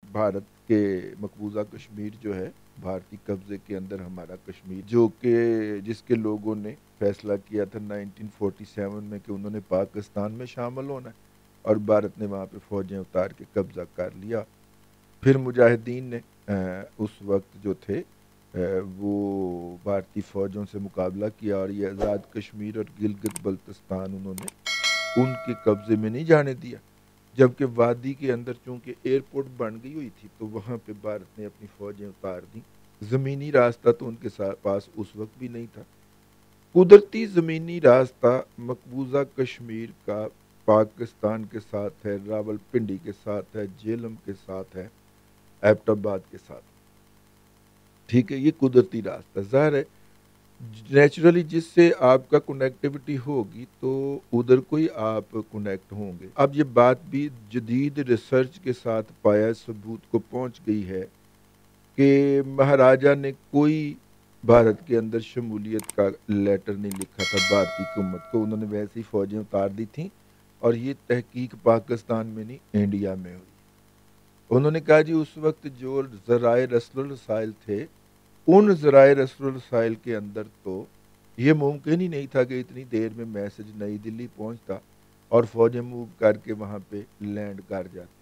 भारत के मकबूजा कश्मीर जो है, भारतीय कब्जे के अंदर हमारा कश्मीर, जो कि जिसके लोगों ने फैसला किया था 1947 में कि उन्होंने पाकिस्तान में शामिल होना है, और भारत ने वहाँ पे फ़ौजें उतार के कब्ज़ा कर लिया। फिर मुजाहिदीन ने उस वक्त जो थे वो भारतीय फ़ौजों से मुकाबला किया, और ये आज़ाद कश्मीर और गिलगित बल्तिस्तान उन्होंने उनके कब्ज़े में नहीं जाने दिया। जबकि वादी के अंदर चूँकि एयरपोर्ट बन गई हुई थी, तो वहाँ पे भारत ने अपनी फ़ौजें उतार दी। ज़मीनी रास्ता तो उनके पास उस वक्त भी नहीं था। कुदरती ज़मीनी रास्ता मकबूजा कश्मीर का पाकिस्तान के साथ है, रावलपिंडी के साथ है, झेलम के साथ है, एबटाबाद के साथ। ठीक है, ये कुदरती रास्ता ज़ाहिर है नेचुरली जिससे आपका कनेक्टिविटी होगी तो उधर को ही आप कनेक्ट होंगे। अब ये बात भी जदीद रिसर्च के साथ पाया सबूत को पहुंच गई है कि महाराजा ने कोई भारत के अंदर शमूलियत का लेटर नहीं लिखा था भारतीय हुकूमत को। उन्होंने वैसी फ़ौजें उतार दी थी, और ये तहकीक पाकिस्तान में नहीं इंडिया में हुई। उन्होंने कहा जी उस वक्त जो ज़राए रसलुल रसाइल थे, उन ज़राए रसलुल रसाइल के अंदर तो ये मुमकिन ही नहीं था कि इतनी देर में मैसेज नई दिल्ली पहुंचता और फ़ौजें मूव करके वहाँ पे लैंड कर जाती।